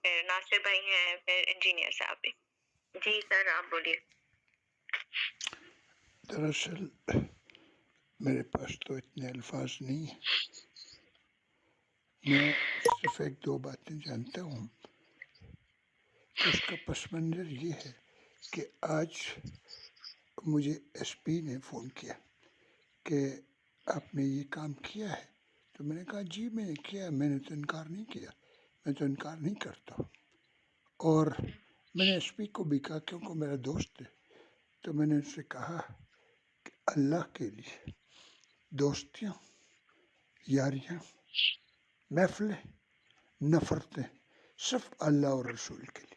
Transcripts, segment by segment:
پھر ناصر بھائی ہیں، پھر انجینئر صاحب بھی. جی سر آپ بولیے. دراصل میرے پاس تو اتنے الفاظ نہیں ہیں. میں صرف ایک دو باتیں جانتا ہوں کہ اس کا پس منظر یہ ہے کہ آج مجھے ایس پی نے فون کیا کہ آپ نے یہ کام کیا ہے. تو میں نے کہا جی میں نے کیا، میں نے تو انکار نہیں کیا، میں تو انکار نہیں کرتا. اور میں نے ایس پی کو بھی کہا کیونکہ میرا دوست ہے، تو میں نے ان سے کہا کہ اللہ کے لیے دوستیاں، یاریاں، محفلیں، نفرتیں صرف اللہ اور رسول کے لیے،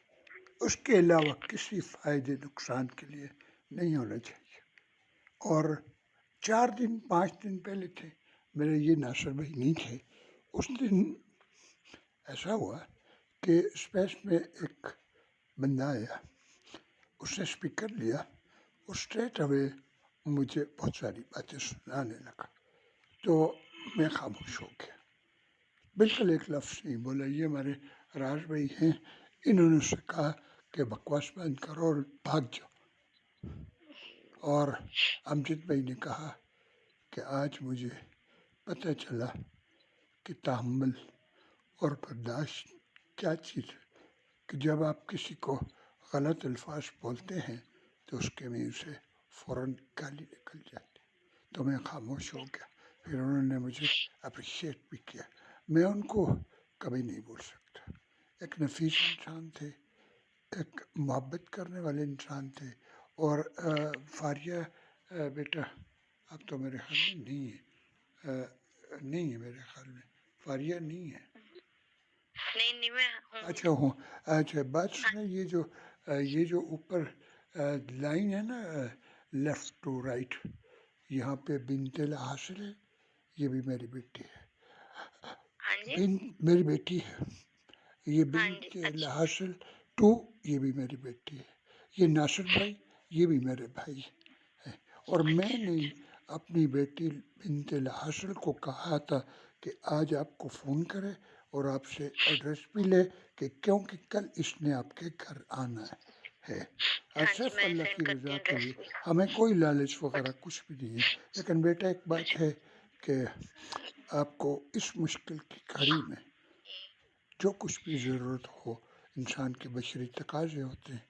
اس کے علاوہ کسی فائدے نقصان کے لیے نہیں ہونا چاہیے. اور 4 دن 5 دن پہلے تھے، میرے یہ ناصر بھائی نہیں تھے. اس دن ایسا ہوا کہ اسپیس میں ایک بندہ آیا، اس نے اسپیکر لیا اور اسٹریٹ اوے مجھے بہت ساری باتیں سنانے لگا. تو میں خاموش ہو گیا، بالکل ایک لفظ نہیں بولا. یہ ہمارے راج بھائی ہیں، انہوں نے سے کہا کہ بکواس بند کرو اور بھاگ جاؤ. اور امجد بھائی نے کہا کہ آج مجھے پتہ چلا کہ تحمل اور برداشت کیا چیز ہے، کہ جب آپ کسی کو غلط الفاظ بولتے ہیں تو اس کے منہ سے فوراً گالی نکل جاتی. تو میں خاموش ہو گیا. پھر انہوں نے مجھے اپریشیٹ بھی کیا. میں ان کو کبھی نہیں بول سکتا. ایک نفیس انسان تھے، ایک محبت کرنے والے انسان تھے. اور فاریہ بیٹا اب تو میرے خیال میں نہیں ہے، نہیں ہے میرے خیال میں، فاریہ نہیں ہے. نہیں میں ہوں. اچھا ہوں. اچھا بات سنیں، یہ جو اوپر لائن ہے نا لیفٹ ٹو رائٹ، یہاں پہ بنت الحاصل ہے، یہ بھی میری بیٹی ہے. ہاں جی میری بیٹی ہے یہ ہاں جی. بنت اچھا الحاصل 2، یہ بھی میری بیٹی ہے. یہ ناصر بھائی، یہ بھی میرے بھائی ہیں. اور میں نے اپنی بیٹی بنت الحاصل کو کہا تھا کہ آج آپ کو فون کرے اور آپ سے ایڈریس بھی لے، کہ کیونکہ کل اس نے آپ کے گھر آنا ہے. ہاں جی صرف میں اللہ سینڈ کی کرتی رضا ہوں کے لیے، ایڈریس. ہمیں کوئی لالچ وغیرہ کچھ بھی نہیں ہے. لیکن بیٹا ایک بات ہے کہ آپ کو اس مشکل کی گھڑی میں جو کچھ بھی ضرورت ہو، انسان کے بشری تقاضے ہوتے ہیں،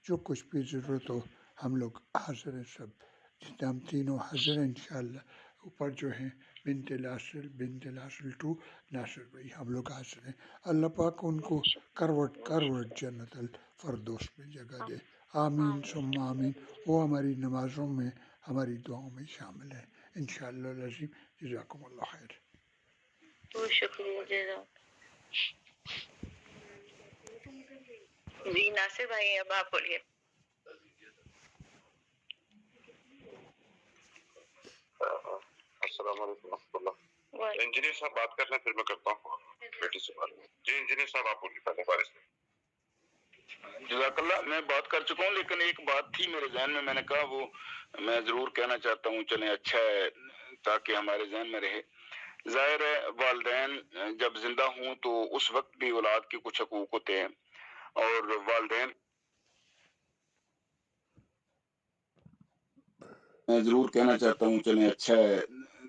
جو کچھ بھی ضرورت ہو ہم لوگ حاضر ہیں. سب جتنے ہم تینوں حاضر ہیں انشاءاللہ. اوپر جو ہیں بنت الحاصل 2 ناصر بھائی، ہم لوگ حاضر ہیں. اللہ پاک ان کو کروٹ جنت الفردوس میں جگہ دے. آمین ثم آمین. وہ ہماری نمازوں میں، ہماری دعاؤں میں شامل ہیں انشاءاللہ العظیم. جزاکم اللہ خیر. بہت شکریہ جزاک. جی ناصر بھائی اب آپ بولیے. السلام علیکم ورحمۃ اللہ. انجینئر صاحب بات کرنا، پھر میں کرتا ہوں بیٹی سے بات. جی انجینئر صاحب آپ بولیے پہلے بارش میں. جزاک اللہ. میں بات کر چکا ہوں، لیکن ایک بات تھی میرے ذہن میں نے کہا وہ میں ضرور کہنا چاہتا ہوں. چلیں اچھا ہے تاکہ ہمارے ذہن میں رہے. ظاہر ہے والدین جب زندہ ہوں تو اس وقت بھی اولاد کے کچھ حقوق ہوتے ہیں، اور والدین میں ضرور کہنا چاہتا ہوں. چلیں اچھا ہے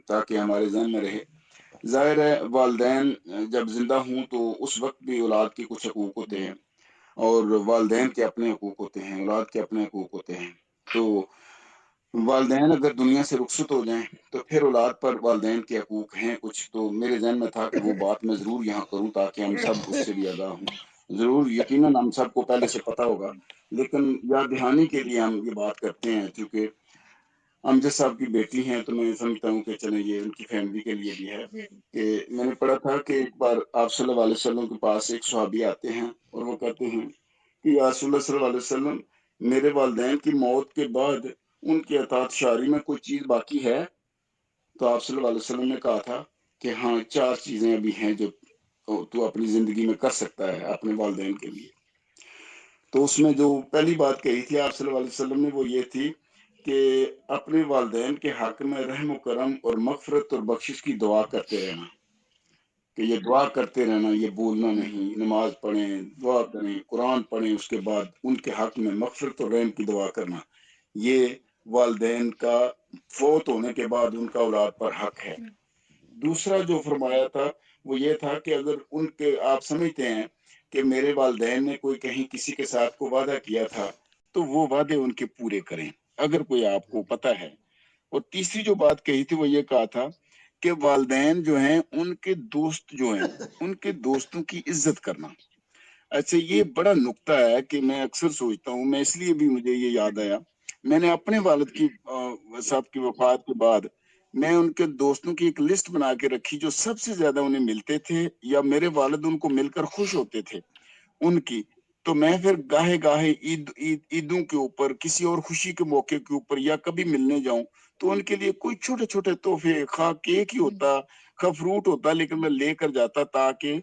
تاکہ ہمارے ذہن میں رہے. ظاہر ہے والدین جب زندہ ہوں تو اس وقت بھی اولاد کے کچھ حقوق ہوتے ہیں، اور والدین کے اپنے حقوق ہوتے ہیں، اولاد کے اپنے حقوق ہوتے ہیں. تو والدین اگر دنیا سے رخصت ہو جائیں تو پھر اولاد پر والدین کے حقوق ہیں کچھ. تو میرے ذہن میں تھا کہ وہ بات میں ضرور یہاں کروں تاکہ ہم سب اس سے بھی آگاہ ہوں. ضرور یقیناً ہم سب کو پہلے سے پتہ ہوگا، لیکن یاد دہانی کے لیے ہم یہ بات کرتے ہیں. چونکہ امجد صاحب کی بیٹی ہیں تو میں سمجھتا ہوں کہ چلیں یہ ان کی فیملی کے لیے بھی ہے. کہ میں نے پڑھا تھا کہ ایک بار آپ صلی اللہ علیہ وسلم کے پاس ایک صحابی آتے ہیں اور وہ کہتے ہیں کہ یا رسول اللہ صلی اللہ علیہ وسلم، میرے والدین کی موت کے بعد ان کی اطاعت شعری میں کوئی چیز باقی ہے؟ تو آپ صلی اللہ علیہ وسلم نے کہا تھا کہ ہاں 4 چیزیں ابھی ہیں جو تو اپنی زندگی میں کر سکتا ہے اپنے والدین کے لیے. تو اس میں جو پہلی بات کہی تھی آپ صلی اللہ علیہ وسلم نے وہ یہ تھی کہ اپنے والدین کے حق میں رحم و کرم اور مغفرت اور بخشش کی دعا کرتے رہنا. کہ یہ دعا کرتے رہنا، یہ بولنا نہیں، نماز پڑھیں، دعا کریں، قرآن پڑھیں، اس کے بعد ان کے حق میں مغفرت اور رحم کی دعا کرنا، یہ والدین کا فوت ہونے کے بعد ان کا اولاد پر حق ہے۔ دوسرا جو فرمایا تھا وہ یہ تھا کہ اگر ان کے آپ سمجھتے ہیں کہ میرے والدین نے کوئی کہیں کسی کے ساتھ کو وعدہ کیا تھا تو وہ وعدے ان کے پورے کریں اگر کوئی آپ کو پتہ ہے۔ اور تیسری جو بات کہی تھی وہ یہ کہا تھا کہ والدین جو ہیں ان کے دوست جو ہیں ان کے دوستوں کی عزت کرنا۔ اچھا یہ بڑا نکتہ ہے کہ میں اکثر سوچتا ہوں، میں اس لیے بھی مجھے یہ یاد آیا، میں نے اپنے والد کی صاحب کی وفات کے بعد میں ان کے دوستوں کی ایک لسٹ بنا کے رکھی جو سب سے زیادہ انہیں ملتے تھے یا میرے والد ان کو مل کر خوش ہوتے تھے ان کی، تو میں پھر گاہے گاہے عیدوں کے اوپر کسی اور خوشی کے موقع کے اوپر یا کبھی ملنے جاؤں تو ان کے لیے کوئی چھوٹے چھوٹے تحفے، خواہ کیک ہی ہوتا خواہ فروٹ ہوتا، لیکن میں لے کر جاتا تاکہ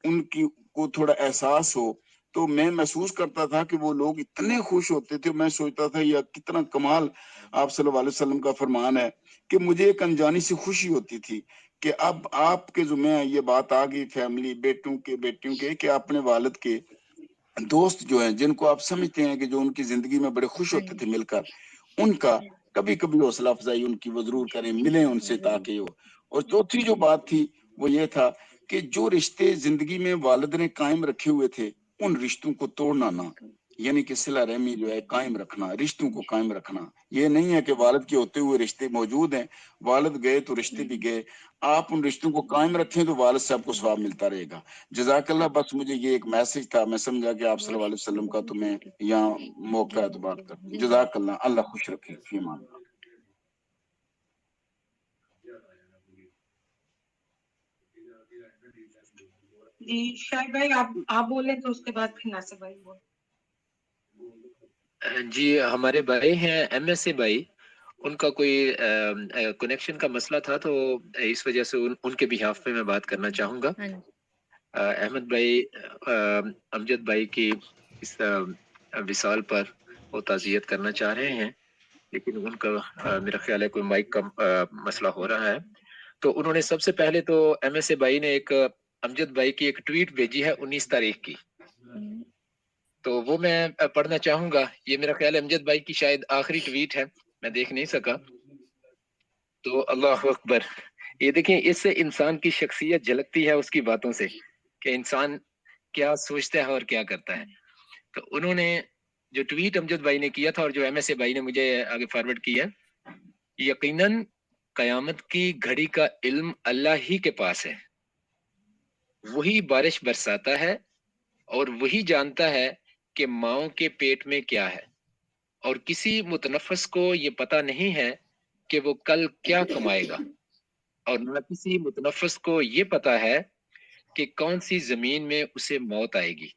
ان کی کو تھوڑا احساس ہو۔ تو میں محسوس کرتا تھا کہ وہ لوگ اتنے خوش ہوتے تھے، میں سوچتا تھا یہ کتنا کمال آپ صلی اللہ علیہ وسلم کا فرمان ہے کہ مجھے ایک انجانی سے خوشی ہوتی تھی کہ اب آپ کے ذمہ یہ بات آ گئی فیملی بیٹوں کے کہ اپنے والد کے دوست جو ہیں جن کو آپ سمجھتے ہیں کہ جو ان کی زندگی میں بڑے خوش ہوتے تھے مل کر، ان کا کبھی کبھی حوصلہ افزائی ان کی وہ ضرور کریں، ملیں ان سے تاکہ ہو۔ اور چوتھی جو بات تھی وہ یہ تھا کہ جو رشتے زندگی میں والد نے قائم رکھے ہوئے تھے ان رشتوں کو توڑنا نہ، یعنی کہ صلہ رحمی جو ہے قائم رکھنا، رشتوں کو قائم رکھنا۔ یہ نہیں ہے کہ والد کے ہوتے ہوئے رشتے موجود ہیں، والد گئے تو رشتے بھی گئے، آپ ان رشتوں کو قائم رکھیں تو والد سے آپ کو ثواب ملتا رہے گا۔ جزاک اللہ، بس مجھے یہ ایک میسج تھا، میں سمجھا کہ آپ صلی اللہ علیہ وسلم کا تو میں یہاں موقع ہے تو بات کرتا ہوں۔ جزاک اللہ، اللہ خوش رکھے، فی امان اللہ۔ جی شاہد بھائی آپ بولیں تو اس کے بعد پھر ناصر بھائی بولیں۔ جی ہمارے بھائی ہیں ایم ایس اے بھائی، ان کا کوئی کنیکشن کا مسئلہ تھا تو اس وجہ سے ان کے بہاف پہ میں بات کرنا چاہوں گا۔ احمد بھائی امجد بھائی کی اس وصال پر وہ تعزیت کرنا چاہ رہے ہیں، لیکن ان کا میرا خیال ہے کوئی مائک کا مسئلہ ہو رہا ہے۔ تو انہوں نے سب سے پہلے تو ایم ایس اے بھائی نے ایک امجد بھائی کی ایک ٹویٹ بھیجی ہے 19 تاریخ کی، تو وہ میں پڑھنا چاہوں گا۔ یہ میرا خیال ہے امجد بھائی کی شاید آخری ٹویٹ ہے، میں دیکھ نہیں سکا۔ تو اللہ اکبر، یہ دیکھیں اس سے انسان کی شخصیت جھلکتی ہے اس کی باتوں سے کہ انسان کیا سوچتا ہے اور کیا کرتا ہے۔ تو انہوں نے جو ٹویٹ امجد بھائی نے کیا تھا اور جو ایم ایس اے بھائی نے مجھے آگے فارورڈ کیا، یقیناً قیامت کی گھڑی کا علم اللہ ہی کے پاس ہے، وہی بارش برساتا ہے اور وہی جانتا ہے کہ ماؤں کے پیٹ میں کیا ہے، اور کسی متنفس کو یہ پتہ نہیں ہے کہ وہ کل کیا کمائے گا، اور نہ کسی متنفس کو یہ پتہ ہے کہ کون سی زمین میں اسے موت آئے گی۔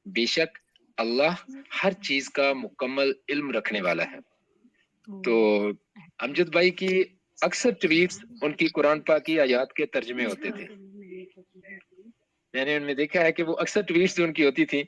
بے شک اللہ ہر چیز کا مکمل علم رکھنے والا ہے۔ تو امجد بھائی کی اکثر ٹویٹس ان کی قرآن پاک کی آیات کے ترجمے ہوتے تھے، میں نے ان میں دیکھا ہے کہ وہ اکثر ٹویٹس جو ان کی ہوتی تھی،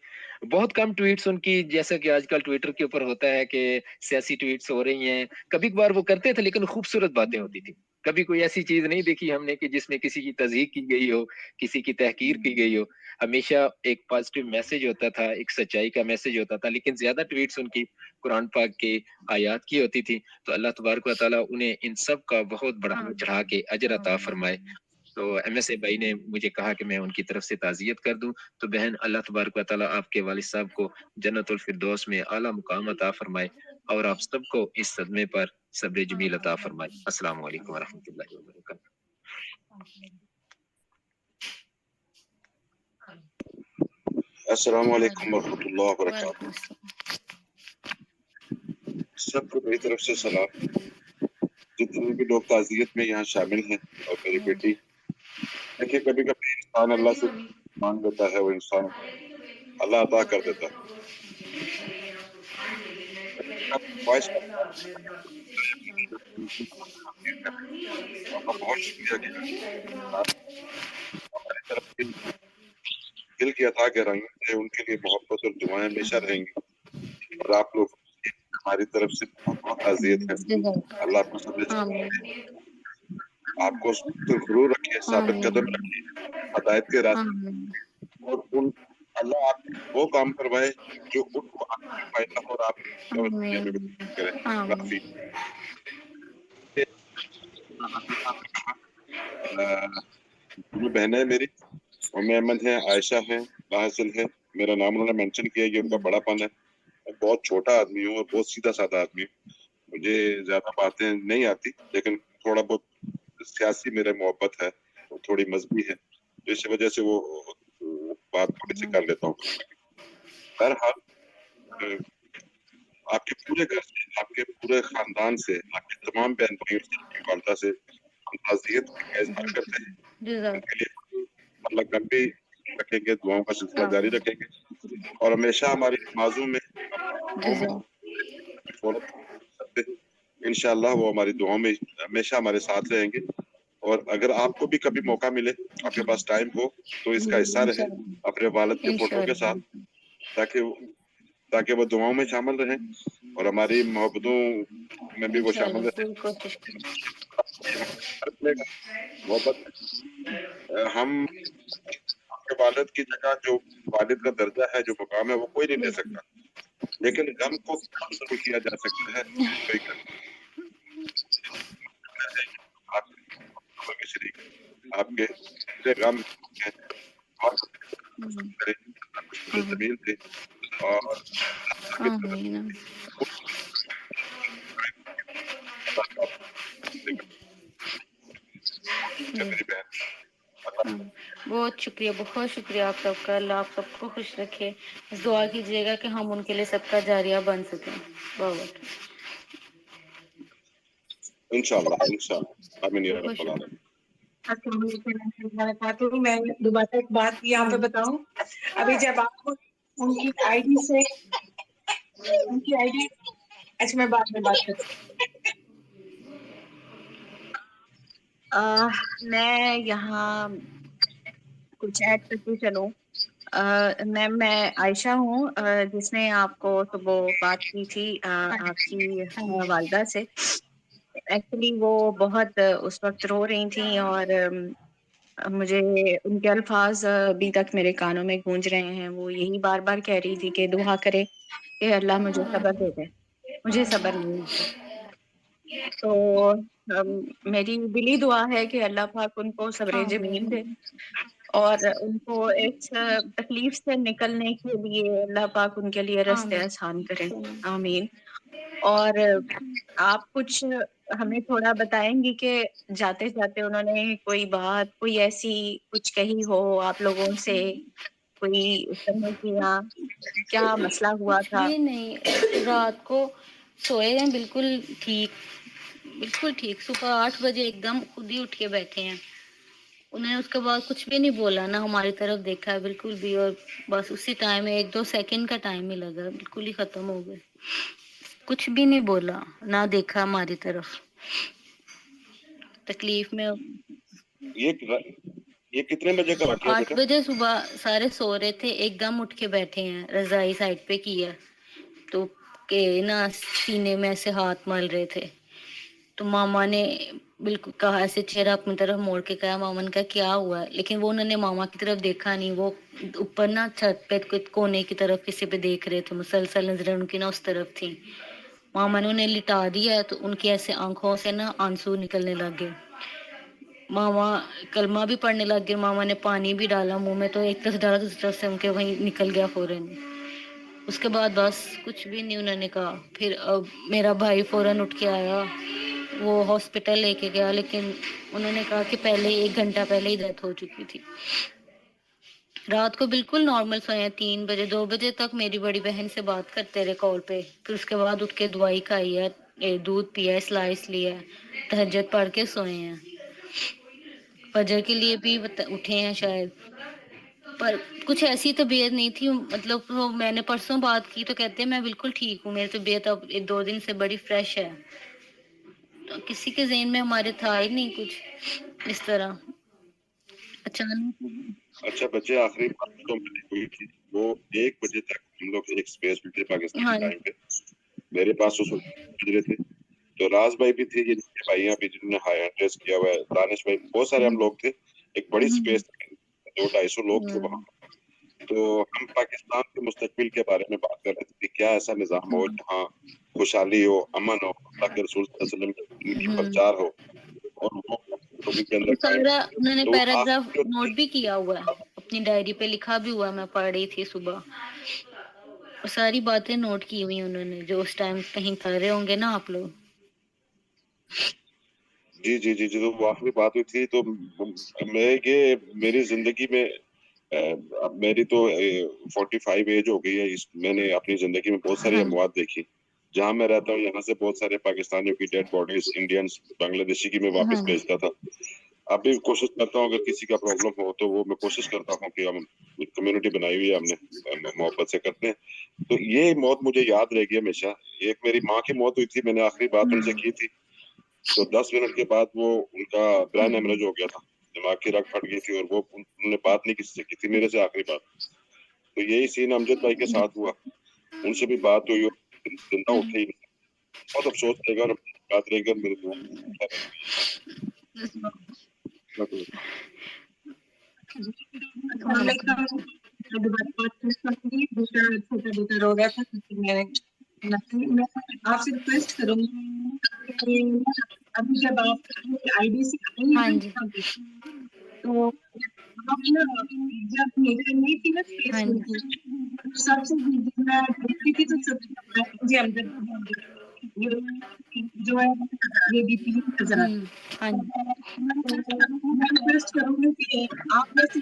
بہت کم ٹویٹس ان کی جیسا کہ آج کل ٹویٹر کے اوپر ہوتا ہے کہ سیاسی ٹویٹس ہو رہی ہیں، کبھی کبھار وہ کرتے تھے لیکن خوبصورت باتیں ہوتی تھی۔ کبھی کوئی ایسی چیز نہیں دیکھی ہم نے کہ جس میں کسی کی تضحیق کی گئی ہو، کسی کی تحقیر کی گئی ہو، ہمیشہ ایک پازیٹیو میسج ہوتا تھا، ایک سچائی کا میسج ہوتا تھا، لیکن زیادہ ٹویٹس ان کی قرآن پاک کے آیات کی ہوتی تھی۔ تو اللہ تبارک و تعالیٰ انہیں ان سب کا بہت بڑھا چڑھا کے اجر عطا فرمائے۔ تو ایم ایس اے بھائی نے مجھے کہا کہ میں ان کی طرف سے تعزیت کر دوں، تو بہن اللہ تبارک و تعالیٰ آپ کے والد صاحب کو جنت الفردوس میں اعلیٰ مقام عطا فرمائے اور آپ سب کو اس صدمے پر صبر جمیل عطا فرمائے۔ السلام علیکم ورحمۃ اللہ وبرکاتہ۔ السلام علیکم ورحمۃ اللہ وبرکاتہ۔ سب کو میری طرف سے سلام، جتنے بھی لوگ تعزیت میں یہاں شامل ہیں، اور میری بیٹی۔ دیکھیے کبھی کبھی انسان اللہ سے مانگ لیتا ہے، وہ انسان اللہ عطا کر دیتا ہے۔ وائس آپ کا بہت شکریہ کہ ہماری طرف سے دل کی عطا گہرائیوں سے ان کے لیے محبت اور دعائیں ہمیشہ رہیں گی، اور آپ لوگ ہماری طرف سے بہت بہت تعزیت ہے۔ اللہ آپ کو سب آپ کو ضرور رکھے، ثابت قدم رکھے، हदायत के रास्ते आमीन और उन अल्लाह आपको वो काम करवाए जो उनको आपको फायदा और आप दुनिया में आमीन करे। आमीन काफी बहन है मेरी, उम्मे अहमद है, आयशा है, बाहसिल है। मेरा नाम उन्होंने मेंशन किया, ये उनका बड़ापन है। मैं बहुत छोटा आदमी हूँ और बहुत सीधा साधा आदमी हूँ, मुझे ज्यादा बातें नहीं आती, लेकिन थोड़ा बहुत सियासी मेरे मोहब्बत है, वो थोड़ी मजहबी है, तो इस वजह से वो बात थोड़ी सी कर लेता हूँ। बहरहाल आपके पूरे घर से, आपके पूरे खानदान से, आपके तमाम बहन भाइयों से, आपकी वालदा से हम ताज़ियत का इजहार करते हैं। जज़ाक उनके लिए मतलब लंबी रखेंगे, दुआओं का सिलसिला जारी रखेंगे और हमेशा हमारी नमाजों में जज़ाक फॉलो करते हैं। इंशाअल्लाह वो हमारी दुआओं में हमेशा हमारे साथ रहेंगे। और अगर आपको भी कभी मौका मिले, आपके पास टाइम हो, तो इसका हिस्सा रहे अपने वालिद के फोटो के साथ, ताकि वो दुआओं में शामिल रहें और हमारी मोहब्बतों में भी वो शामिल इंशाअल्लाह रहे। पूरी कोशिश करें। मोहब्बत हम आपके वालिद की जगह जो वालिद का दर्जा है, जो मुकाम है, वो कोई नहीं ले सकता, लेकिन गम को कम जरूर किया जा सकता है। कोई गम आपके शरीक आपके गम है और जमीन थे और आमीन मेरी बहन बहुत शुक्रिया आप सबका। अल्लाह आप सबको खुश रखे। बस दुआ कीजिएगा कि हम उनके लिए सबका जारिया बन सकें। बहुत इंशाअल्लाह आमीन या खुश रब्बल आलमीन। मैं दोबारा एक बात यहाँ पे बताऊं। अभी जब आपको उनकी आईडी से अच्छा मैं बाद में बात करती मैं यहाँ कुछ ऐड करती चलूं। मैम मैं आयशा हूँ, जिसने आपको सुबह बात की थी आपकी वालदा से। एक्चुअली वो बहुत उस वक्त रो रही थी और मुझे उनके अल्फाज अभी तक मेरे कानों में गूंज रहे हैं। वो यही बार बार कह रही थी कि दुआ करे कि अल्लाह मुझे सब्र दे दे, मुझे सब्र नहीं आता। तो मेरी दिली दुआ है कि अल्लाह पाक उनको सब्र जमीन दे और उनको इस तकलीफ से निकलने के लिए अल्लाह पाक उनके लिए रास्ते आसान करें। आमीन। और आप कुछ हमें थोड़ा बताएंगी कि जाते जाते उन्होंने कोई बात कोई ऐसी कुछ कही हो आप लोगों से, कोई उस तरह की या क्या मसला हुआ था? नहीं, रात को सोए हैं बिल्कुल ठीक। सुबह 8 बजे एकदम खुद ही उठ के बैठे हैं। उन्होंने उसके बाद कुछ भी नहीं बोला, ना हमारी तरफ देखा बिल्कुल भी, और बस उसी टाइम में 1-2 सेकंड का टाइम ही लगा, बिल्कुल ही खत्म हो गए। कुछ भी नहीं बोला, ना देखा हमारी तरफ। तकलीफ में ये कितने बजे का वाकया 8 बेटा? बजे सुबह सारे सो रहे थे, एकदम उठ के बैठे हैं, रजाई साइड पे की है तो के ना सीने में ऐसे हाथ मल रहे थे। तो मामा ने बिल्कुल कहा, ऐसे चेहरा अपनी तरफ मोड़ के कहा, मामा ने कहा क्या हुआ है, लेकिन वो उन्होंने मामा की तरफ देखा नहीं। वो ऊपर ना छत पे कोने की तरफ किसी पे देख रहे थे, मुसलसल नजरें उनकी ना उस तरफ थी। मामा ने उन्हें लिटा दिया तो उनकी ऐसे आंखों से ना आंसू निकलने लग गए। मामा कलमा भी पढ़ने लग गए। मामा ने पानी भी डाला मुंह में, तो एक तरफ डाला दूसरी तरफ से उनके वहीं निकल गया फौरन। उसके बाद बस कुछ भी नहीं उन्होंने कहा। फिर अब मेरा भाई फौरन उठ के आया, वो हॉस्पिटल लेके गया, लेकिन उन्होंने कहा कि पहले 1 घंटा पहले ही डेथ हो चुकी थी। रात को बिल्कुल नॉर्मल सोए। 3 बजे 2 बजे तक मेरी बड़ी बहन से बात करते रहे कॉल पे। फिर उसके बाद उठ के दवाई खाई है, दूध पिया है, स्लाइस लिया है, तहज्जुद पढ़ के सोए हैं। फजर के लिए भी उठे हैं शायद, पर कुछ ऐसी तबीयत नहीं थी। मतलब वो मैंने परसों बात की तो कहते हैं मैं बिल्कुल ठीक हूँ, मेरी तबीयत अब 2 दिन से बड़ी फ्रेश है। तो किसी के ज़हन में हमारे था ही नहीं कुछ इस तरह अचानक। अच्छा बच्चे, आखिरी बात तो मेरी हुई थी वो 1 बजे तक हम लोग एक स्पेस में थे पाकिस्तानी टाइम पे। मेरे पास उस वक्त गुजरे थे, तो राज भाई भी थे, ये भाइयां भी जिन्होंने हाई एड्रेस किया हुआ है, दानिश भाई, बहुत सारे हम लोग थे। एक बड़ी स्पेस 200-250 लोग थे वहाँ। तो हम पाकिस्तान के मुस्तकबिल के बारे में बात कर रहे थे कि क्या ऐसा निज़ाम हो जहाँ खुशहाली हो, अमन हो, अल्लाह के रसूल सल्लल्लाहु अलैहि वसल्लम की प्रचार हो और वो लोगों के अंदर कायम सारा हो। उन्होंने तो पैराग्राफ आखिरी नोट भी किया हुआ है, अपनी डायरी पे लिखा भी हुआ है, मैं पढ़ रही थी सुबह, सारी बातें नोट की हुई उन्होंने, जो उस टाइम कहीं कर रहे होंगे ना आप लोग। जी जी जी जी, तो वो आखिरी बात हुई थी। तो मैं ये मेरी जिंदगी में अब मेरी तो 45 एज हो गई है। मैंने अपनी जिंदगी में बहुत सारी अमवात देखी। जहाँ मैं रहता हूँ यहाँ से बहुत सारे पाकिस्तानियों की डेड बॉडीज, इंडियंस, बांग्लादेशी की मैं वापस भेजता था। अब भी कोशिश करता हूँ अगर किसी का प्रॉब्लम हो तो वो मैं कोशिश करता हूँ कि हम कम्युनिटी बनाई हुई है हमने, मोहब्बत से करते हैं। तो ये मौत मुझे याद रहेगी हमेशा। एक मेरी माँ की मौत हुई थी, मैंने आखिरी बात उनसे की थी, तो 10 मिनट के बाद वो उनका ब्रेन हेमरेज हो गया था, दिमाग की रग फट गई थी और वो उन्होंने बात नहीं किसी से की थी, मेरे से आखिरी बात। तो यही सीन अमजद भाई के साथ हुआ, उनसे भी बात हुई और जिंदा उठे ही नहीं। बहुत अफसोस रहेगा और बात रहेगा मेरे दुआ दूसरा छोटा बेटा रो रहा था, मैं आपसे रिक्वेस्ट करूंगी अभी जब आप आईडी से तो आप ना जब मेरे नहीं थी ना सबसे मैं देखती थी तो सबसे अंदर जो है ये भी नजर आता। मैं रिक्वेस्ट करूंगी कि आप में से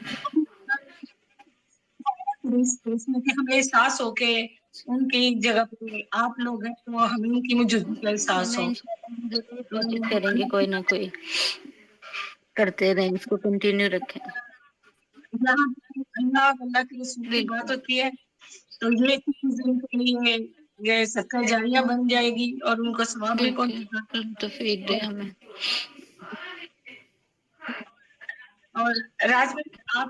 कि हमें एहसास हो के उनकी जगह पे आप लोग हैं तो हमें उनकी मौजूदगी का एहसास हो। कोशिश करेंगे कोई ना कोई करते रहें, इसको कंटिन्यू रखें। अल्लाह की रसूल की बात होती है तो ये के लिए ये सदका जारिया बन जाएगी और उनको सवाब भी पहुंचेगा। तो फीड दे हमें। और राज आप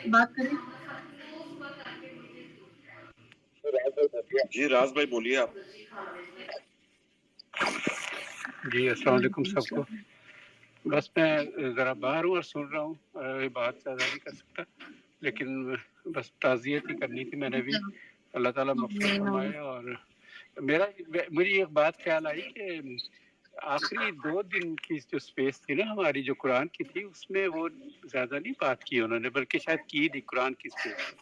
बात करें। जी राज भाई बोलिए आप। जी अस्सलाम वालेकुम सबको। बस मैं ज़रा बाहर हूँ और सुन रहा हूँ, बात ज़्यादा नहीं कर सकता, लेकिन बस ताज़ियत ही करनी थी मैंने भी। अल्लाह ताला मग़फ़िरत फरमाए। और मेरी एक बात ख्याल आई कि आखिरी 2 दिन की जो स्पेस थी ना हमारी, जो कुरान की थी, उसमें वो ज़्यादा नहीं बात की उन्होंने, बल्कि शायद की नहीं कुरान की स्पेस।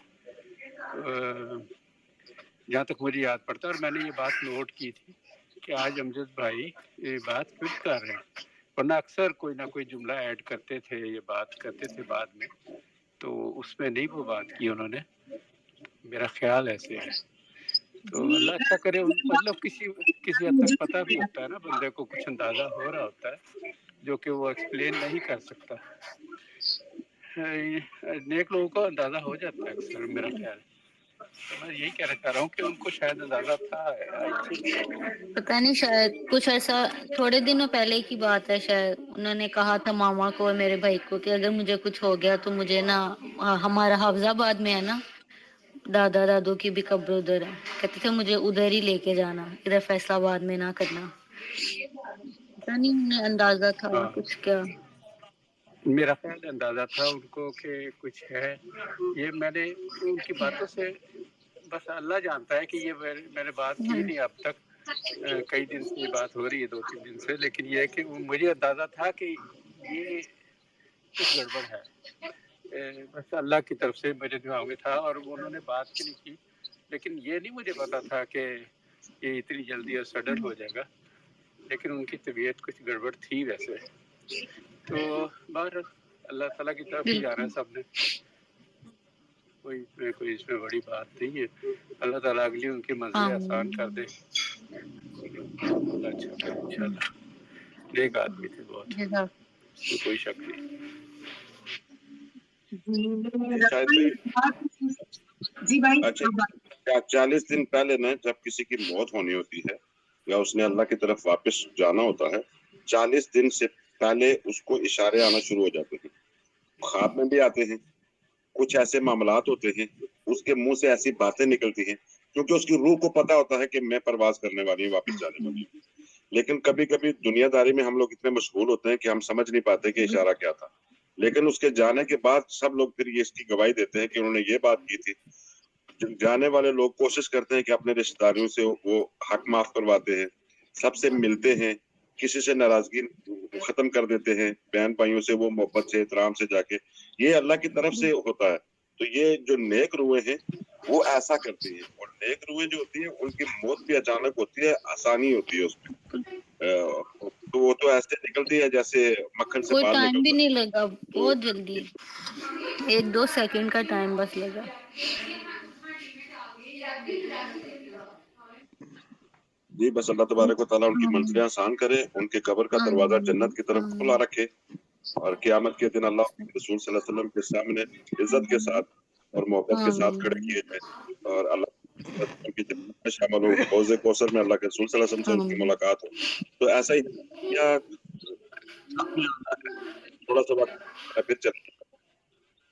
जहाँ तक मुझे याद पड़ता है, और मैंने ये बात नोट की थी कि आज अमजद भाई ये बात क्विट कर रहे हैं, वरना अक्सर कोई ना कोई जुमला ऐड करते थे, ये बात करते थे बाद में, तो उसमें नहीं वो बात की उन्होंने, मेरा ख्याल ऐसे है। तो अल्लाह अच्छा करे, मतलब किसी हद तक पता भी होता है ना बंदे को, कुछ अंदाज़ा हो रहा होता है जो कि वो एक्सप्लेन नहीं कर सकता। नेक लोगों को अंदाज़ा हो जाता है अक्सर, मेरा ख्याल है। तो मैं यही कहना चाह रहा हूँ कि उनको शायद अंदाजा था। पता नहीं, शायद कुछ ऐसा थोड़े दिनों पहले की बात है, शायद उन्होंने कहा था मामा को और मेरे भाई को कि अगर मुझे कुछ हो गया तो मुझे ना, हमारा हाफजाबाद में है ना दादा दादू की भी कब्र उधर है, कहते थे मुझे उधर ही लेके जाना, इधर फैसलाबाद में ना करना। पता नहीं उन्हें अंदाजा था कुछ क्या। मेरा ख्याल अंदाजा था उनको कि कुछ है। ये मैंने उनकी बातों से, बस अल्लाह जानता है कि ये मैंने बात की नहीं अब तक, कई दिन से ये बात हो रही है, 2-3 दिन से, लेकिन ये है कि मुझे अंदाजा था कि ये कुछ गड़बड़ है। बस अल्लाह की तरफ से मेरे दिमाग में था और उन्होंने बात भी नहीं की, लेकिन ये नहीं मुझे पता था कि ये इतनी जल्दी और सडन हो जाएगा, लेकिन उनकी तबीयत कुछ गड़बड़ थी वैसे। तो बाहर अल्लाह ताला की तरफ ही जाना है सबने, कोई इसमें बड़ी बात नहीं है। अल्लाह ताला अगली उनकी मंजिल आसान कर दे। अच्छा करे इंशाल्लाह। नेक आदमी थे बहुत, इसमें कोई शक नहीं। जी भाई। अच्छा, 40 दिन पहले ना जब किसी की मौत होनी होती है या उसने अल्लाह की तरफ वापस जाना होता है, 40 दिन से पहले उसको इशारे आना शुरू हो जाते हैं, ख्वाब में भी आते हैं, कुछ ऐसे मामलात होते हैं, उसके मुंह से ऐसी बातें निकलती हैं, क्योंकि उसकी रूह को पता होता है कि मैं परवाज करने वाली हूँ, वापस जाने वाली हूँ। لیکن کبھی کبھی دنیاداری میں ہم لوگ اتنے مشغول ہوتے ہیں کہ ہم سمجھ نہیں پاتے کہ اشارہ کیا تھا، لیکن اس کے جانے کے بعد سب لوگ پھر اس کی گواہی دیتے ہیں کہ انہوں نے یہ بات کی تھی. جانے والے لوگ کوشش کرتے ہیں کہ اپنے رشتہ داریوں سے وہ حق معاف کرواتے ہیں، سب سے ملتے ہیں، کسی سے ناراضگی ختم کر دیتے ہیں، بہن بھائیوں سے وہ محبت سے احترام سے جا کے. یہ اللہ کی طرف سے ہوتا ہے. تو یہ جو نیک روحیں ہیں وہ ایسا کرتی ہیں، اور نیک روحیں جو ہوتی ہیں ان کی موت بھی اچانک ہوتی ہے، آسانی ہوتی ہے اس میں. تو وہ تو ایسے نکلتی ہے جیسے مکھن سے کوئی باہر ٹائم بھی نکلتا. نہیں لگا، بہت جلدی 1-2 سیکنڈ کا ٹائم بس لگا. جی بس اللہ تبارک و تعالیٰ ان کی منزلیں آسان کرے، ان کے قبر کا دروازہ جنت کی طرف کھلا رکھے، اور قیامت کے دن اللہ رسول صلی اللہ علیہ وسلم کے سامنے عزت کے ساتھ اور محبت کے ساتھ کھڑے کیے جائیں، اور اللہ ان کی جنت میں شامل ہو، حوض کوثر میں اللہ کے رسول صلی اللہ علیہ وسلم سے ان کی ملاقات ہو. تو ایسا ہی یا تھوڑا سا وقت پھر چلے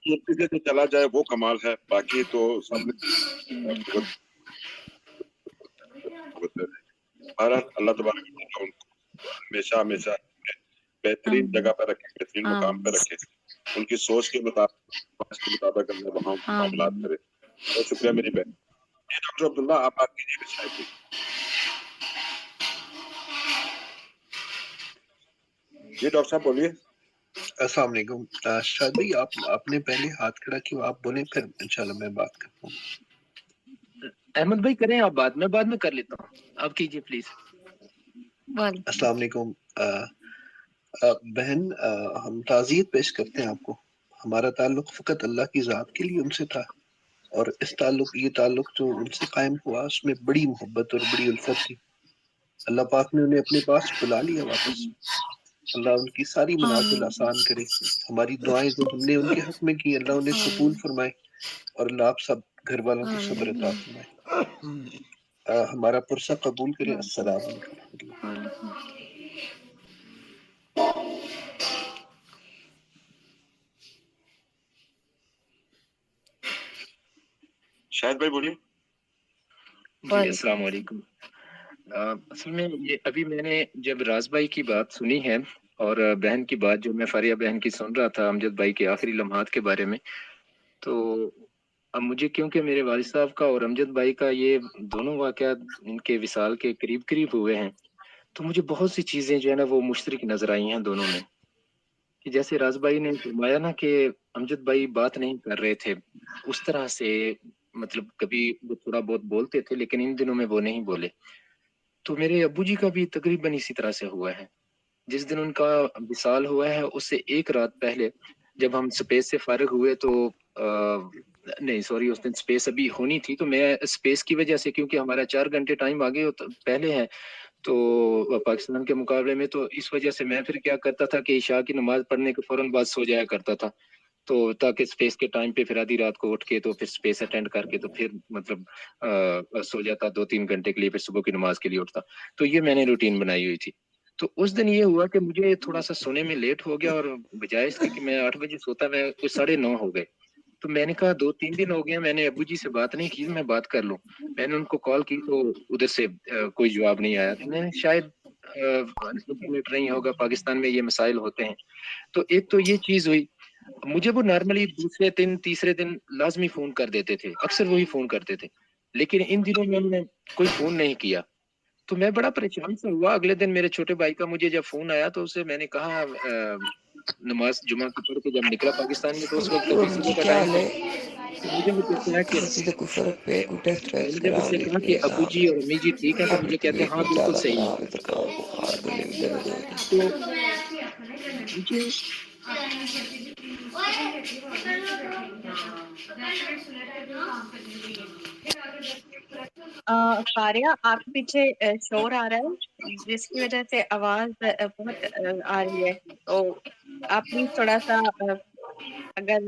جو چلا جائے وہ کمال ہے، باقی تو سب اللہ تبارک و تعالیٰ ان کو ہمیشہ ہمیشہ بہترین جگہ پہ رکھے، بہترین مقام پہ رکھے، ان کی سوچ کے مطابق اللہ وہاں معاملات کرے. بہت شکریہ میری بہن. ڈاکٹر عبداللہ آپ بات کیجیے شاید بھی. جی ڈاکٹر صاحب بولیے. السلام علیکم. شاید بھائی آپ نے پہلے ہاتھ کھڑا کیا، آپ بولیں پھر انشاءاللہ میں بات کرتا ہوں. احمد بھائی کریں آپ بات، میں بعد میں کر لیتا ہوں، آپ کیجیے پلیز. السلام علیکم. بہن ہم تعزیت پیش کرتے ہیں آپ کو. ہمارا تعلق فقط اللہ کی ذات کے لیے ان سے تھا، اور اس یہ تعلق جو ان سے قائم ہوا اس میں بڑی محبت اور بڑی الفت تھی. اللہ پاک نے انہیں اپنے پاس بلا لیا واپس. اللہ ان کی ساری منازل آسان کرے. ہماری دعائیں جو ہم نے ان کے حق میں کی اللہ انہیں قبول فرمائے، اور اللہ آپ سب گھر والوں کو صبر عطا فرمائے. ہمارا پرسہ قبول کرے. السلام علیکم. شاید بھائی بولیے. جی السلام علیکم. اصل میں یہ ابھی میں نے جب راز بھائی کی بات سنی ہے اور بہن کی بات جو میں فاریہ بہن کی سن رہا تھا امجد بھائی کے آخری لمحات کے بارے میں، تو اب مجھے کیونکہ میرے والد صاحب کا اور امجد بھائی کا یہ دونوں واقعات ان کے وصال کے قریب قریب ہوئے ہیں، تو مجھے بہت سی چیزیں جو ہے نا وہ مشترک نظر آئی ہیں دونوں میں. کہ جیسے راز بھائی نے فرمایا نا کہ امجد بھائی بات نہیں کر رہے تھے اس طرح سے، مطلب کبھی وہ تھوڑا بہت بولتے تھے لیکن ان دنوں میں وہ نہیں بولے. تو میرے ابو جی کا بھی تقریباً اسی طرح سے ہوا ہے. جس دن ان کا وصال ہوا ہے اس سے ایک رات پہلے جب ہم سپیس سے فارغ ہوئے تو نہیں سوری اس دن سپیس ابھی ہونی تھی، تو میں سپیس کی وجہ سے کیونکہ ہمارا 4 گھنٹے ٹائم آگے پہلے ہے تو پاکستان کے مقابلے میں، تو اس وجہ سے میں پھر کیا کرتا تھا کہ عشاء کی نماز پڑھنے کے فوراً بعد سو جایا کرتا تھا، تو تاکہ سپیس کے ٹائم پہ پھر آدھی رات کو اٹھ کے تو پھر سپیس اٹینڈ کر کے تو پھر مطلب سو جاتا 2-3 گھنٹے کے لیے، پھر صبح کی نماز کے لیے اٹھتا. تو یہ میں نے روٹین بنائی ہوئی تھی. تو اس دن یہ ہوا کہ مجھے تھوڑا سا سونے میں لیٹ ہو گیا، اور بجائے اس کے کہ میں 8 بجے سوتا میں کچھ 9:30 ہو گئے. تو میں نے کہا 2-3 دن ہو گئے میں نے ابو جی سے بات نہیں کی، میں بات کر لوں. میں نے ان کو کال کی تو ادھر سے کوئی جواب نہیں آیا. تو میں نے شاید انٹرنیٹ نہیں ہوگا، پاکستان میں یہ مسائل ہوتے ہیں. تو ایک تو یہ چیز ہوئی. مجھے وہ نارملی دوسرے دن تیسرے دن لازمی فون کر دیتے تھے، اکثر وہی فون کرتے تھے، لیکن ان دنوں میں انہوں نے کوئی فون نہیں کیا. تو میں بڑا پریشان سے ہوا. اگلے دن میرے چھوٹے بھائی کا مجھے جب فون آیا تو اسے میں نے کہا نماز جمعہ کی پڑھ کے جب نکلا پاکستان میں تو اس وقت ابھی صبح کا ٹائم تھا. مجھے وہ کہتے ہیں کہ میں نے جب اس سے کہا کہ ابو جی اور امی جی ٹھیک ہیں تو مجھے کہتے ہیں ہاں بالکل صحیح ہے. تو مجھے فاریہ آپ کے پیچھے شور آ رہا ہے جس کی وجہ سے آواز بہت آ رہی ہے، تو آپ پلیز تھوڑا سا اگر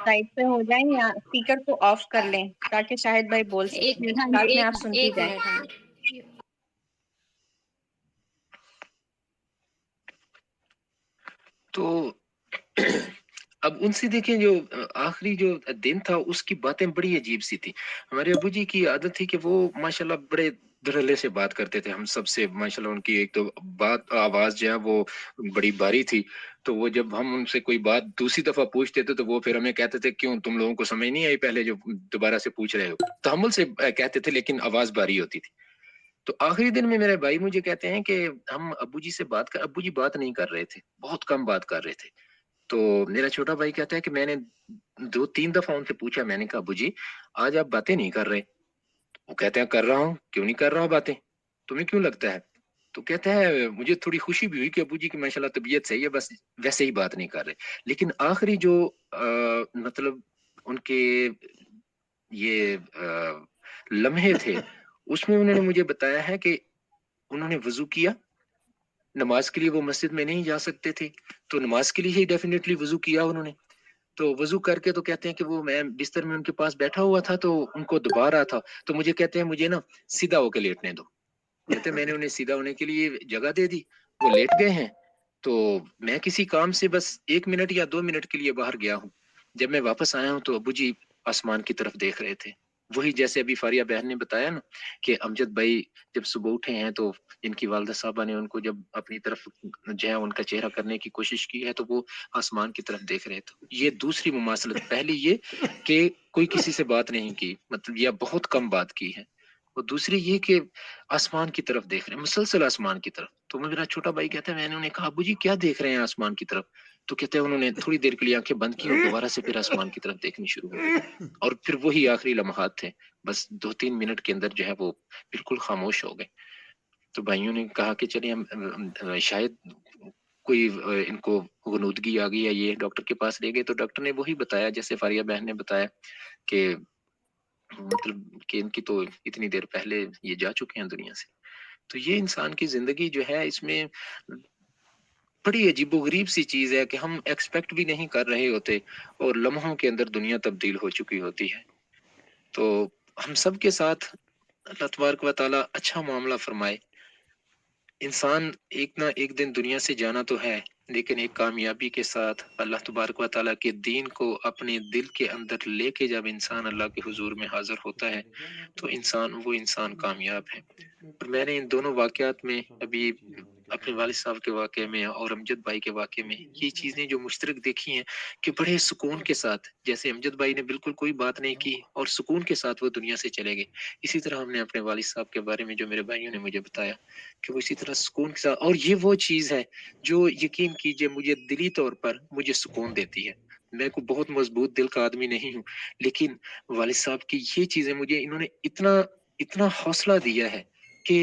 سائڈ پہ ہو جائیں یا اسپیکر کو آف کر لیں تاکہ شاہد بھائی بول سکیں. بعد میں آپ سنتی جائیں. تو اب ان سے دیکھیں جو آخری جو دن تھا اس کی باتیں بڑی عجیب سی تھی. ہمارے ابو جی کی عادت تھی کہ وہ ماشاءاللہ بڑے धड़ल्ले से बात करते थे हम सबसे, माशाल्लाह उनकी एक तो बात आवाज़ जो है वो बड़ी भारी थी। तो वो जब हम उनसे कोई बात दूसरी दफ़ा पूछते थे तो वो फिर हमें कहते थे क्यों तुम लोगों को समझ नहीं आई पहले जो दोबारा से पूछ रहे हो? तहम्मुल से कहते थे लेकिन आवाज़ भारी होती थी। तो आखिरी दिन में मेरे भाई मुझे कहते हैं कि हम अब्बू जी से अब्बू जी बात नहीं कर रहे थे, बहुत कम बात कर रहे थे। तो मेरा छोटा भाई कहता है कि मैंने 2-3 दफ़ा उनसे पूछा, मैंने कहा अब्बू जी आज आप बातें नहीं कर रहे। वो कहते हैं कर रहा हूँ, क्यों नहीं कर रहा हूँ बातें? तुम्हें क्यों लगता है? तो कहता है मुझे थोड़ी खुशी भी हुई कि अब्बू जी की माशाल्लाह तबीयत सही है, बस वैसे ही बात नहीं कर रहे। लेकिन आखिरी जो मतलब उनके ये लम्हे थे, उसमें उन्होंने मुझे बताया है कि उन्होंने वज़ू किया, नमाज के लिए वो मस्जिद में नहीं जा सकते थे, तो नमाज के लिए ही डेफिनेटली वज़ू किया उन्होंने। तो वज़ू करके तो कहते हैं कि वो मैं बिस्तर में उनके पास बैठा हुआ था तो उनको दबा रहा था, तो मुझे कहते हैं मुझे ना सीधा होके लेटने दो। कहते हैं मैंने उन्हें सीधा होने के लिए जगह दे दी, वो लेट गए हैं। तो मैं किसी काम से बस 1 मिनट या 2 मिनट के लिए बाहर गया हूँ। जब मैं वापस आया हूँ तो अब्बू जी आसमान की तरफ देख रहे थे। वही जैसे अभी फारिया बहन ने बताया ना कि अमजद भाई जब सुबह उठे हैं तो इनकी वालिदा साहबा ने उनको जब अपनी तरफ जो है उनका चेहरा करने की कोशिश की है तो वो आसमान की तरफ देख रहे थे। ये दूसरी मुमासलत, पहली ये कि कोई किसी से बात नहीं की, मतलब या बहुत कम बात की है। और दूसरी ये कि आसमान की तरफ देख रहे हैं, मुसलसल आसमान की तरफ। तो मेरा छोटा भाई कहता है मैंने उन्हें कहा अब्बू जी क्या देख रहे हैं आसमान की तरफ? तो कहते हैं उन्होंने थोड़ी देर के लिए आंखें बंद की और दोबारा से फिर आसमान की तरफ देखनी शुरू हो गई। और फिर वही आखिरी लम्हात थे, बस 2-3 मिनट के अंदर जो है वो बिल्कुल खामोश हो गए। तो भाइयों ने कहा कि चलिए हम शायद कोई इनको गुनूदगी आ गई है, ये डॉक्टर के पास ले गए। तो डॉक्टर ने वही बताया जैसे फारिया बहन ने बताया कि मतलब कि इनकी तो इतनी देर पहले ये जा चुके हैं दुनिया से। तो ये इंसान की जिंदगी जो है इसमें बड़ी अजीबोगरीब सी चीज है कि हम एक्सपेक्ट भी नहीं कर रहे होते और लम्हों के अंदर दुनिया तब्दील हो चुकी होती है। तो हम सब के साथ अल्लाह तबारक व तआला अच्छा मामला फरमाए। इंसान एक ना एक दिन दुनिया से जाना तो है, लेकिन एक कामयाबी के साथ अल्लाह तबारक व तआला के दीन को अपने दिल के अंदर लेके जब इंसान अल्लाह के हुजूर में हाजिर होता है तो वो इंसान कामयाब है। और मैंने इन दोनों वाकयात में अभी अपने वालिद साहब के वाक़े में और अमजद भाई के वाक़े में ये चीज़ें जो मुश्तरक देखी हैं कि बड़े सुकून के साथ, जैसे अमजद भाई ने बिल्कुल कोई बात नहीं की और सुकून के साथ वो दुनिया से चले गए। इसी तरह हमने अपने वालिद साहब के बारे में जो मेरे भाइयों ने मुझे बताया कि वो इसी तरह सुकून के साथ, और ये वो चीज़ है जो यकीन कीजिए मुझे दिली तौर पर मुझे सुकून देती है। मैं कोई बहुत मजबूत दिल का आदमी नहीं हूँ, लेकिन वालिद साहब की ये चीज़ें मुझे इन्होंने इतना इतना हौसला दिया है कि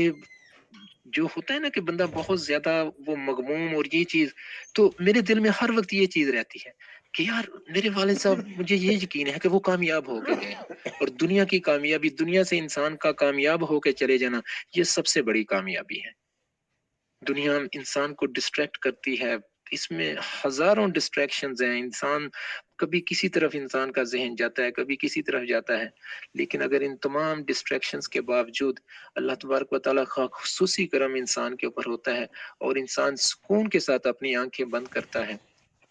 जो होता है ना कि बंदा बहुत ज्यादा वो मगमूम और ये चीज, तो मेरे दिल में हर वक्त ये चीज रहती है कि यार मेरे वालिद साहब, मुझे ये यकीन है कि वो कामयाब होके गए हैं और दुनिया की कामयाबी, दुनिया से इंसान का कामयाब होके चले जाना, ये सबसे बड़ी कामयाबी है। दुनिया इंसान को डिस्ट्रैक्ट करती है, इसमें हजारों डिस्ट्रैक्शंस हैं। इंसान कभी किसी तरफ इंसान का जहन जाता है, कभी किसी तरफ जाता है, लेकिन अगर इन तमाम डिस्ट्रैक्शंस के बावजूद अल्लाह तबारक व तआला का खुसूसी करम इंसान के ऊपर होता है और इंसान सुकून के साथ अपनी आंखें बंद करता है,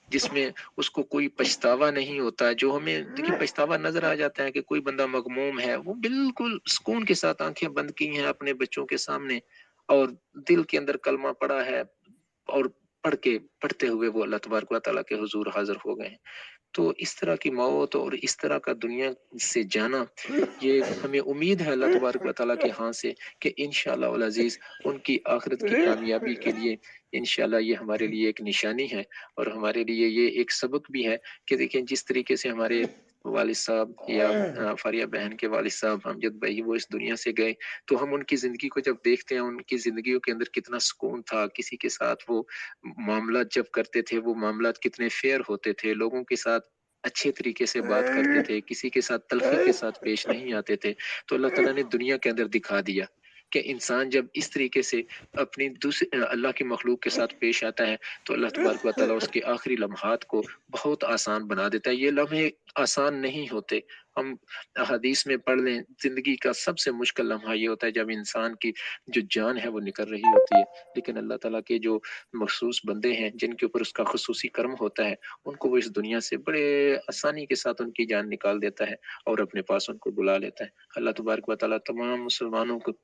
जिसमें उसको कोई पछतावा नहीं होता। जो हमें देखिए पछतावा नजर आ जाता है कि कोई बंदा मगमूम है, वो बिल्कुल सुकून के साथ आंखें बंद की हैं अपने बच्चों के सामने और दिल के अंदर कलमा पड़ा है और पढ़ते हुए वो अल्लाह तबारक व तआला के हुजूर हाजिर हो गए हैं। तो इस तरह की मौत और इस तरह का दुनिया से जाना, ये हमें उम्मीद है अल्लाह तबारक व तआला के हाथ से कि इंशाअल्लाह वल अजीज उनकी आखिरत की कामयाबी के लिए इंशाअल्लाह ये हमारे लिए एक निशानी है और हमारे लिए ये एक सबक भी है कि देखें जिस तरीके से हमारे वालिद साहब या फारिया बहन के वालिद साहब अमजद भाई वो इस दुनिया से गए, तो हम उनकी जिंदगी को जब देखते हैं, उनकी जिंदगियों के अंदर कितना सुकून था, किसी के साथ वो मामला जब करते थे वो मामला कितने फेयर होते थे, लोगों के साथ अच्छे तरीके से बात करते थे, किसी के साथ तलखी के साथ पेश नहीं आते थे। तो अल्लाह ताला ने दुनिया के अंदर दिखा दिया कि इंसान जब इस तरीके से अपनी दूसरे अल्लाह की मखलूक के साथ पेश आता है तो अल्लाह तबारक व तआला उसके आखिरी लम्हात को बहुत आसान बना देता है। ये लम्हे आसान नहीं होते। हम हदीस में पढ़ लें, जिंदगी का सबसे मुश्किल लम्हा ये होता है जब इंसान की जो जान है वो निकल रही होती है, लेकिन अल्लाह ताला के जो मखसूस बंदे हैं जिनके ऊपर उसका खुसूसी कर्म होता है, उनको वो इस दुनिया से बड़े आसानी के साथ उनकी जान निकाल देता है और अपने पास उनको बुला लेता है। अल्लाह तबारक व तआला तमाम मुसलमानों को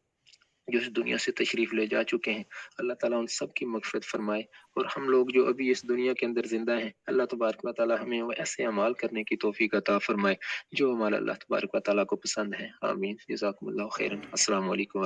جو اس دنیا سے تشریف لے جا چکے ہیں، اللہ تعالیٰ ان سب کی مغفرت فرمائے، اور ہم لوگ جو ابھی اس دنیا کے اندر زندہ ہیں، اللہ تبارک و تعالیٰ ہمیں وہ ایسے اعمال کرنے کی توفیق عطا فرمائے جو اعمال اللہ تبارک و تعالیٰ کو پسند ہیں۔ آمین۔ جزاکم اللہ خیرا۔ السلام علیکم ورحمۃ اللہ۔